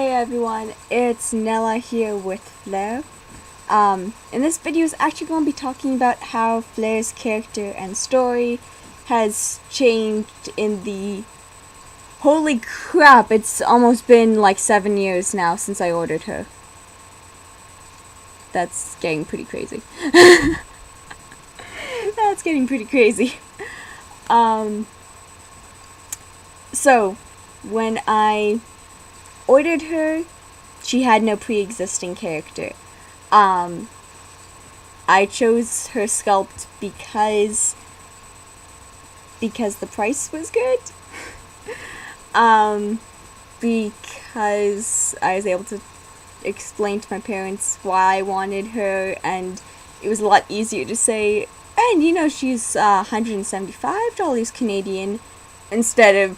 Hey everyone, it's Nella here with Fleur. In this video is actually going to be talking about how Fleur's character and story has changed in the... Holy crap, it's almost been like 7 years now since I ordered her. That's getting pretty crazy. That's getting pretty crazy. So, when I ordered her, she had no pre-existing character. I chose her sculpt because the price was good. Because I was able to explain to my parents why I wanted her, and it was a lot easier to say, and you know, she's $175 Canadian instead of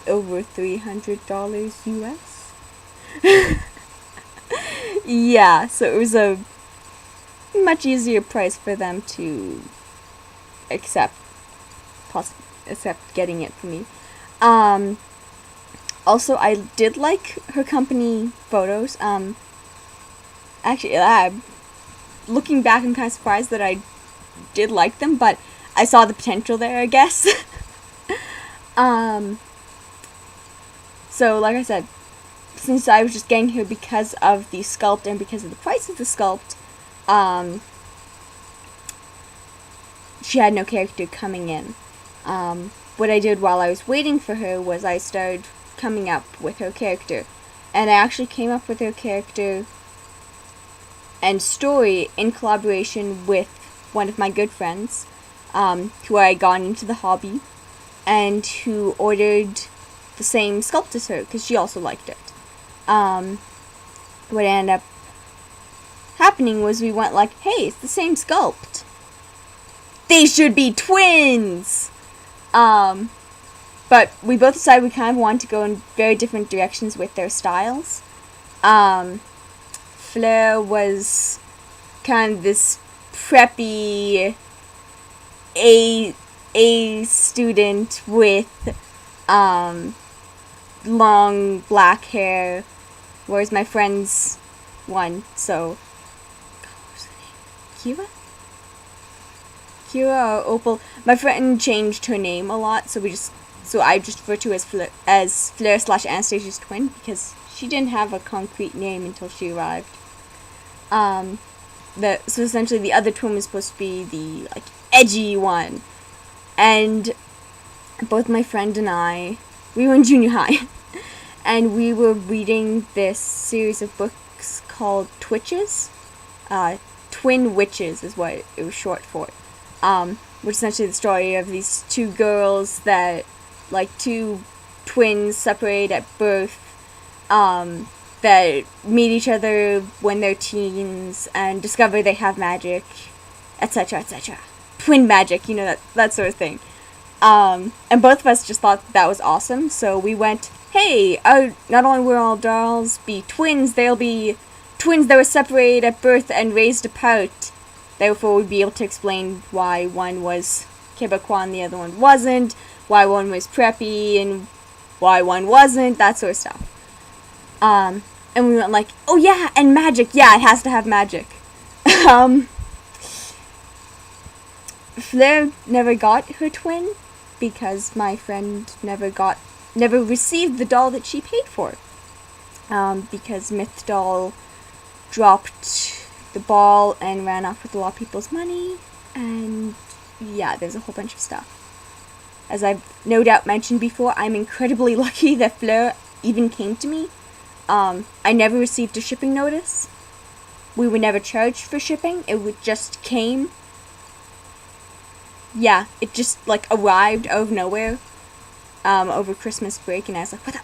over $300 US. Yeah, so it was a much easier price for them to accept getting it for me. Also, I did like her company photos. Actually, looking back, I'm kind of surprised that I did like them, but I saw the potential there, I guess. So, like I said, since I was just getting her because of the sculpt and because of the price of the sculpt, she had no character coming in. What I did while I was waiting for her was I started coming up with her character. And I actually came up with her character and story in collaboration with one of my good friends, who I got into the hobby, and who ordered the same sculpt as her, because she also liked it. What ended up happening was we went like, hey, it's the same sculpt. They should be twins! But we both decided we kind of wanted to go in very different directions with their styles. Fleur was kind of this preppy A student with long black hair, whereas my friend's one, so what was her name? Kira or Opal. My friend changed her name a lot, so I just refer to her as Fleur / Anastasia's twin, because she didn't have a concrete name until she arrived. So essentially the other twin was supposed to be the edgy one, and both my friend and I, we were in junior high, and we were reading this series of books called Twitches. Twin Witches is what it was short for. Which is essentially the story of these two girls that, two twins separated at birth, that meet each other when they're teens and discover they have magic, etc., etc. Twin magic, that sort of thing. And both of us just thought that was awesome, so we went, hey, not only will all dolls be twins, they'll be twins that were separated at birth and raised apart. Therefore, we'd be able to explain why one was Quebecois and the other one wasn't, why one was preppy and why one wasn't, that sort of stuff. And we went like, oh yeah, and magic, yeah, it has to have magic. Fleur never got her twin because my friend never received the doll that she paid for. Because Myth Doll dropped the ball and ran off with a lot of people's money, and yeah, there's a whole bunch of stuff. As I've no doubt mentioned before, I'm incredibly lucky that Fleur even came to me. I never received a shipping notice. We were never charged for shipping. It just came. Yeah, it just arrived out of nowhere over Christmas break, and I was like, what the?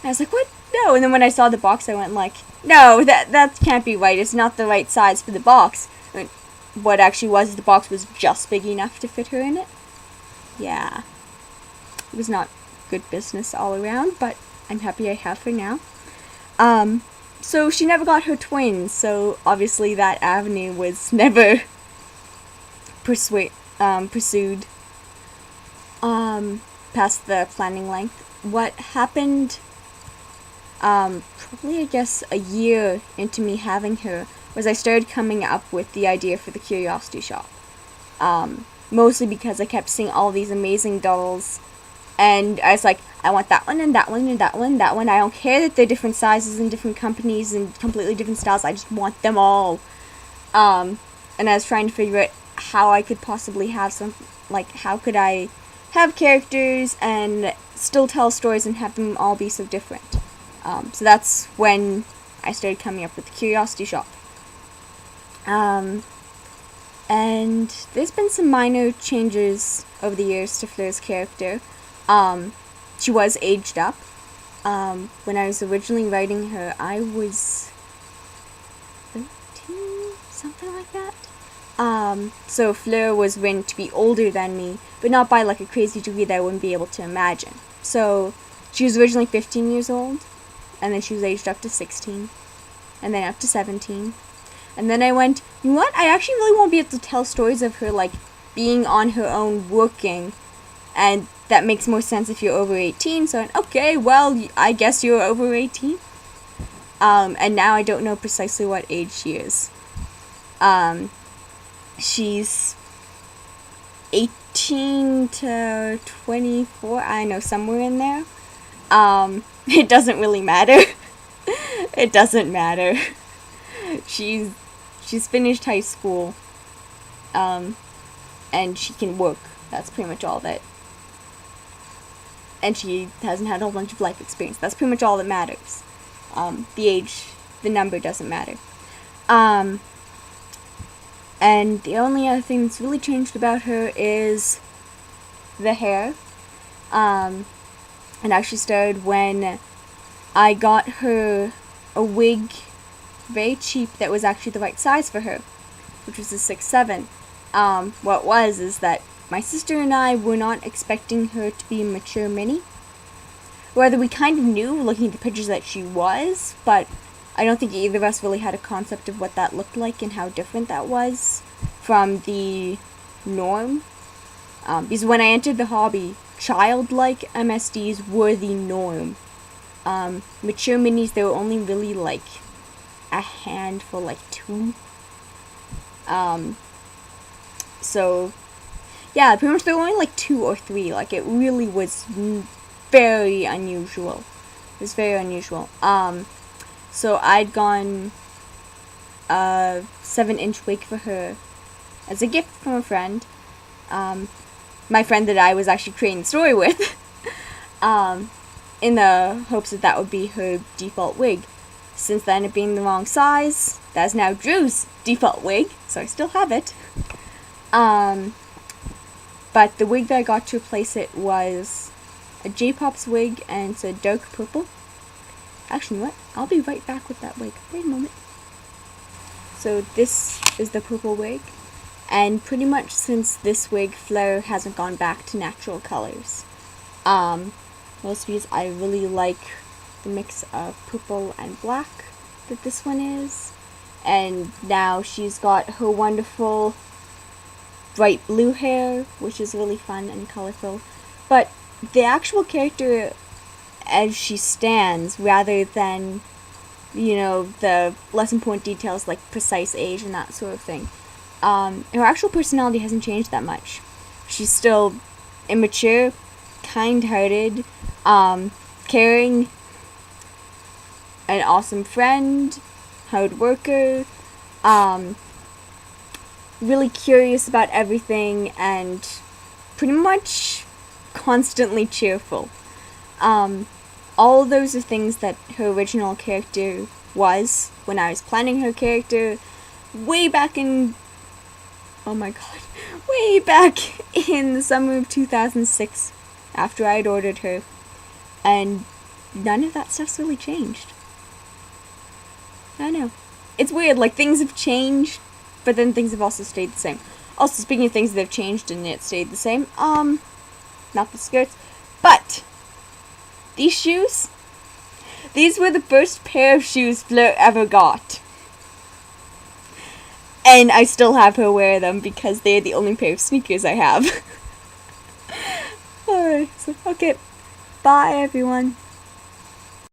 I was like, what? No. And then when I saw the box, I went like, no, that can't be right. It's not the right size for the box. And what actually was, the box was just big enough to fit her in it. Yeah. It was not good business all around, but I'm happy I have her now. So she never got her twins, so obviously that avenue was never pursued past the planning length. What happened probably I guess a year into me having her, was I started coming up with the idea for the Curiosity Shop. Mostly because I kept seeing all these amazing dolls, and I was like, I want that one and that one and that one, that one. I don't care that they're different sizes and different companies and completely different styles. I just want them all. And I was trying to figure out how I could possibly have some, like, how could I have characters and still tell stories and have them all be so different. So that's when I started coming up with the Curiosity Shop. And there's been some minor changes over the years to Fleur's character. She was aged up. When I was originally writing her, I was 13, something like that. So Fleur was written to be older than me, but not by like a crazy degree that I wouldn't be able to imagine. So she was originally 15 years old, and then she was aged up to 16, and then up to 17. And then I went, you know what, I actually really won't be able to tell stories of her, like, being on her own working, and that makes more sense if you're over 18, so I went, okay, well, I guess you're over 18. And now I don't know precisely what age she is. She's 18 to 24, I know, somewhere in there. It doesn't really matter. It doesn't matter. She's finished high school, and she can work. That's pretty much all that. And she hasn't had a whole bunch of life experience. That's pretty much all that matters. The age, the number doesn't matter. And the only other thing that's really changed about her is the hair. It actually started when I got her a wig, very cheap, that was actually the right size for her, which was a 6'7". What it was is that my sister and I were not expecting her to be a mature mini. Rather, we kind of knew, looking at the pictures, that she was, but I don't think either of us really had a concept of what that looked like and how different that was from the norm. Because when I entered the hobby, childlike MSDs were the norm. Mature minis, there were only really like a handful, like 2. So yeah, pretty much there were only like 2 or 3. Like, it really was very unusual. It was very unusual. So I'd gone a 7-inch wig for her as a gift from a friend. My friend that I was actually creating the story with. In the hopes that that would be her default wig. Since that ended up being the wrong size, that is now Drew's default wig, so I still have it. But the wig that I got to replace it was a J-Pop's wig, and it's a dark purple. Actually, you know what? I'll be right back with that wig. Wait a moment. So this is the purple wig, and pretty much since this wig, Fleur hasn't gone back to natural colors. Mostly because I really like the mix of purple and black that this one is. And now she's got her wonderful bright blue hair, which is really fun and colorful. But the actual character as she stands, rather than, you know, the less important details like precise age and that sort of thing, her actual personality hasn't changed that much. She's still immature, kind-hearted, caring, an awesome friend, hard worker, really curious about everything, and pretty much constantly cheerful. All of those are things that her original character was when I was planning her character way back in, oh my god, way back in the summer of 2006 after I had ordered her, and none of that stuff's really changed. I know. It's weird, like, things have changed, but then things have also stayed the same. Also, speaking of things that have changed and yet stayed the same, not the skirts, but these shoes, these were the first pair of shoes Fleur ever got. And I still have her wear them because they're the only pair of sneakers I have. Alright, so, okay, bye everyone.